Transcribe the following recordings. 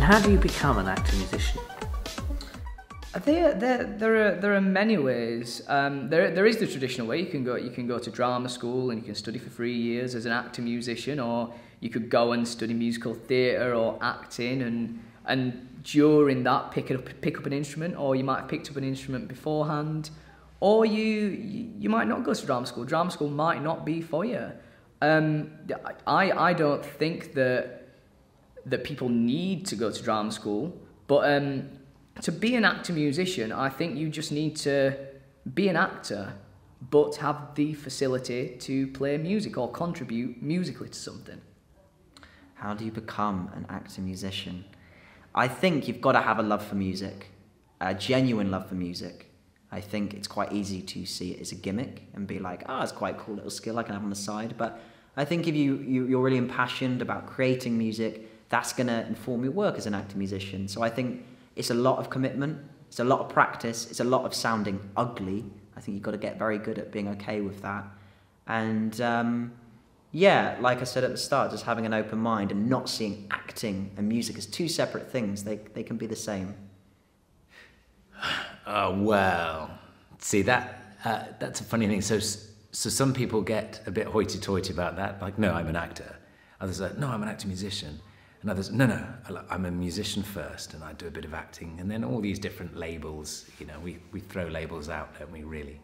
And how do you become an actor musician? There are many ways. There is the traditional way. You can go to drama school and you can study for 3 years as an actor musician, or you could go and study musical theatre or acting, and during that pick up an instrument, or you might have picked up an instrument beforehand, or you might not go to drama school. Drama school might not be for you. I don't think that people need to go to drama school, but to be an actor musician, I think you just need to be an actor, but have the facility to play music or contribute musically to something. How do you become an actor musician? I think you've got to have a love for music, a genuine love for music. I think it's quite easy to see it as a gimmick and be like, oh, it's quite a cool little skill I can have on the side. But I think if you're really impassioned about creating music, that's going to inform your work as an actor musician. So I think it's a lot of commitment, it's a lot of practice, it's a lot of sounding ugly. I think you've got to get very good at being okay with that. And yeah, like I said at the start, just having an open mind and not seeing acting and music as two separate things. They can be the same. Well, see, that's a funny thing. So some people get a bit hoity-toity about that, like, no, I'm an actor. Others are like, no, I'm an actor musician. And others, no, I'm a musician first, and I do a bit of acting. And then all these different labels, you know, we throw labels out, don't we, really?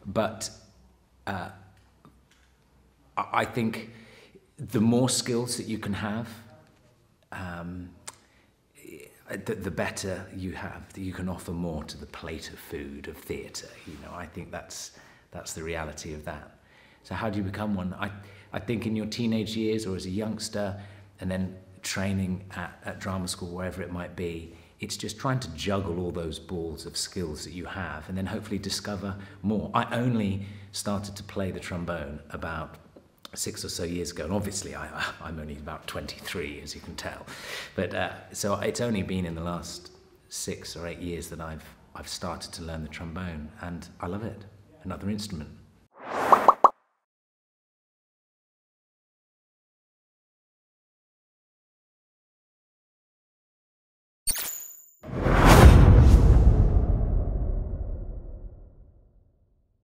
But I think the more skills that you can have, the better you have, that you can offer more to the plate of food, of theatre. You know, I think that's the reality of that. So how do you become one? I think in your teenage years or as a youngster, and then training at drama school, wherever it might be, it's just trying to juggle all those balls of skills that you have and then hopefully discover more. I only started to play the trombone about 6 or so years ago, and obviously I'm only about 23, as you can tell. But so it's only been in the last 6 or 8 years that I've started to learn the trombone, and I love it. Another instrument.